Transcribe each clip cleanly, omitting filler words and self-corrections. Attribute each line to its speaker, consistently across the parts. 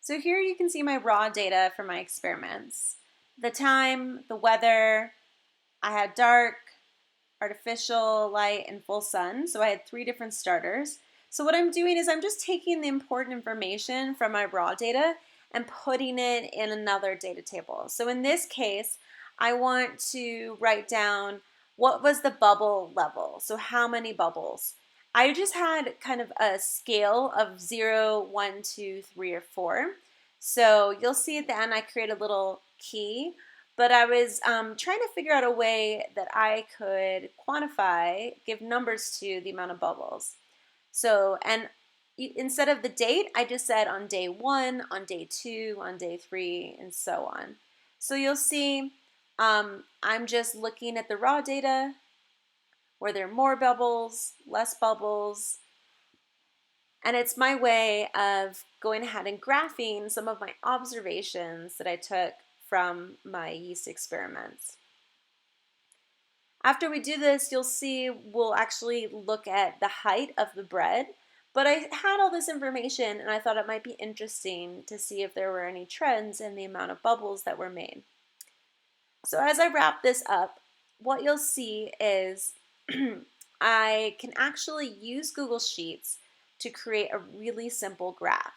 Speaker 1: So here you can see my raw data for my experiments. The time, the weather, I had dark, artificial light, and full sun. So I had 3 different starters. So what I'm doing is I'm just taking the important information from my raw data and putting it in another data table. So in this case, I want to write down what was the bubble level. So how many bubbles? I just had kind of a scale of 0, 1, 2, 3, or 4. So you'll see at the end I create a little key, but I was trying to figure out a way that I could quantify, give numbers to the amount of bubbles. So, and instead of the date, I just said on day 1, on day 2, on day 3, and so on. So you'll see I'm just looking at the raw data. Were there more bubbles, less bubbles? And it's my way of going ahead and graphing some of my observations that I took from my yeast experiments. After we do this, you'll see we'll actually look at the height of the bread, but I had all this information and I thought it might be interesting to see if there were any trends in the amount of bubbles that were made. So as I wrap this up, what you'll see is I can actually use Google Sheets to create a really simple graph.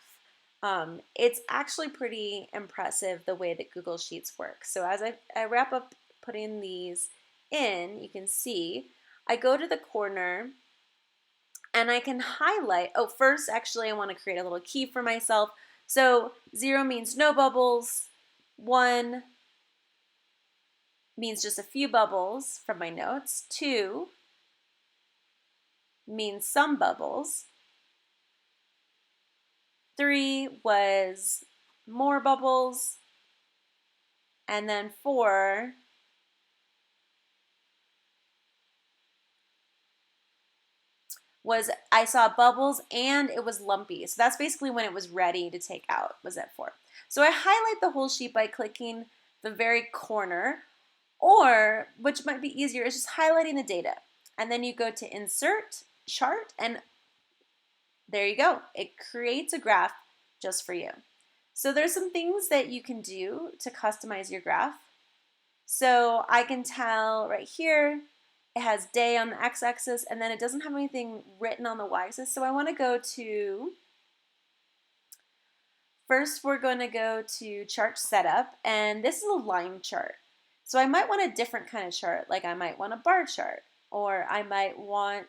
Speaker 1: It's actually pretty impressive the way that Google Sheets work. So as I wrap up putting these in, you can see I go to the corner and I can highlight. Oh, first, actually, I want to create a little key for myself. So 0 means no bubbles, 1 means just a few bubbles from my notes, 2 means some bubbles, 3 was more bubbles, and then 4 was I saw bubbles and it was lumpy. So that's basically when it was ready to take out, was at 4. So I highlight the whole sheet by clicking the very corner, or, which might be easier, is just highlighting the data. And then you go to Insert, Chart, and there you go. It creates a graph just for you. So there's some things that you can do to customize your graph. So I can tell right here, it has day on the x-axis, and then it doesn't have anything written on the y-axis. So I want to go to, first we're going to go to Chart Setup, and this is a line chart. So I might want a different kind of chart, like I might want a bar chart, or I might want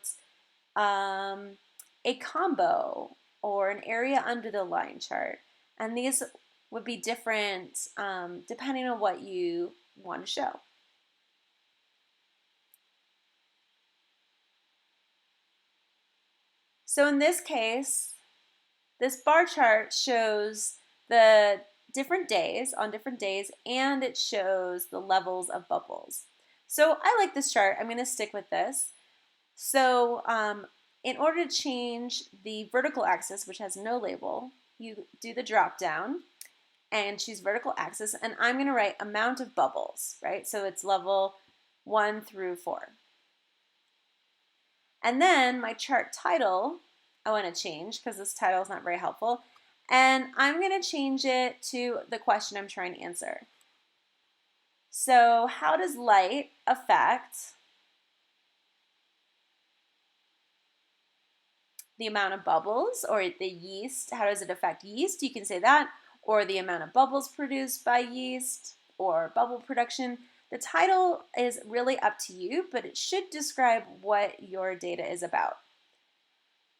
Speaker 1: a combo, or an area under the line chart. And these would be different depending on what you want to show. So in this case, this bar chart shows the different days on different days, and it shows the levels of bubbles. So I like this chart. I'm going to stick with this. So in order to change the vertical axis, which has no label, you do the drop down and choose vertical axis, and I'm going to write amount of bubbles, right? So it's level 1 through 4. And then my chart title, I want to change because this title is not very helpful. And I'm going to change it to the question I'm trying to answer. So how does light affect the amount of bubbles, or the yeast? How does it affect yeast? You can say that, or the amount of bubbles produced by yeast, or bubble production. The title is really up to you, but it should describe what your data is about.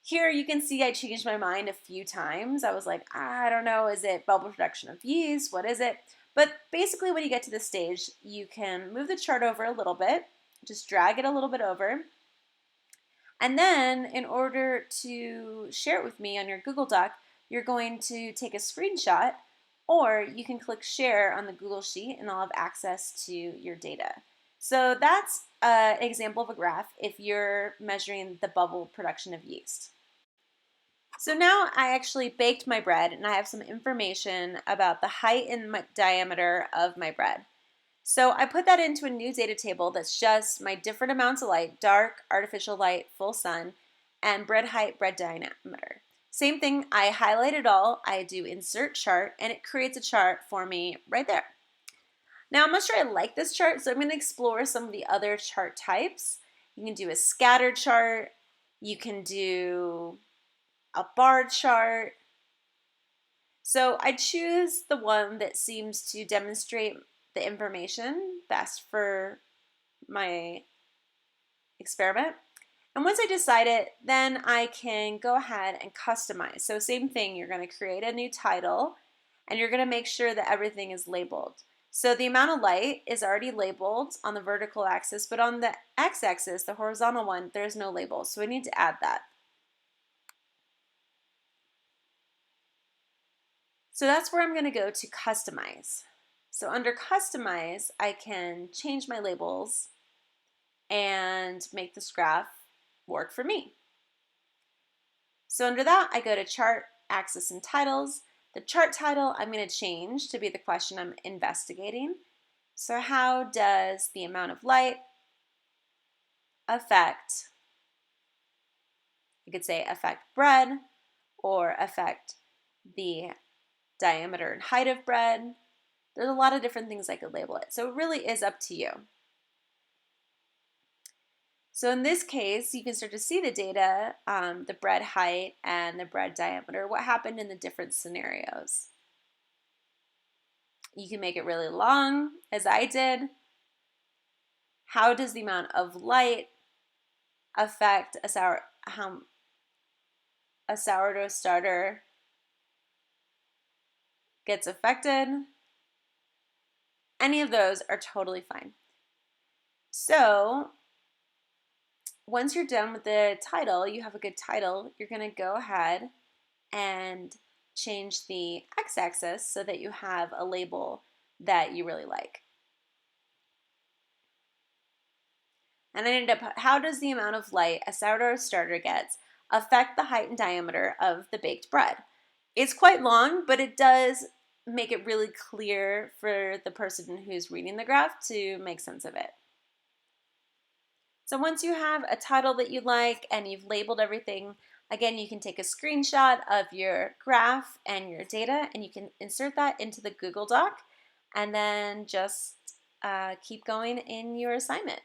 Speaker 1: Here you can see I changed my mind a few times. I was like, I don't know, is it bubble production of yeast? What is it? But basically when you get to this stage, you can move the chart over a little bit, just drag it a little bit over. And then in order to share it with me on your Google Doc, you're going to take a screenshot, or you can click share on the Google Sheet and I'll have access to your data. So that's an example of a graph if you're measuring the bubble production of yeast. So now I actually baked my bread and I have some information about the height and diameter of my bread. So I put that into a new data table that's just my different amounts of light, dark, artificial light, full sun, and bread height, bread diameter. Same thing, I highlight it all, I do insert chart, and it creates a chart for me right there. Now I'm not sure I like this chart, so I'm going to explore some of the other chart types. You can do a scatter chart, you can do a bar chart. So I choose the one that seems to demonstrate the information best for my experiment. And once I decide it, then I can go ahead and customize. So same thing, you're going to create a new title and you're going to make sure that everything is labeled. So the amount of light is already labeled on the vertical axis, but on the x-axis, the horizontal one, there's no label. So I need to add that. So that's where I'm going to go to customize. So under customize, I can change my labels and make this graph work for me. So under that, I go to chart, axis, and titles. The chart title I'm going to change to be the question I'm investigating. So how does the amount of light affect, you could say affect bread, or affect the diameter and height of bread. There's a lot of different things I could label it. So it really is up to you. So in this case, you can start to see the data, the bread height and the bread diameter, what happened in the different scenarios. You can make it really long, as I did. How does the amount of light affect a sourdough starter gets affected? Any of those are totally fine. So once you're done with the title, you have a good title, you're going to go ahead and change the x-axis so that you have a label that you really like. And I ended up, how does the amount of light a sourdough starter gets affect the height and diameter of the baked bread? It's quite long, but it does make it really clear for the person who's reading the graph to make sense of it. So once you have a title that you like and you've labeled everything, again, you can take a screenshot of your graph and your data and you can insert that into the Google Doc and then just keep going in your assignment.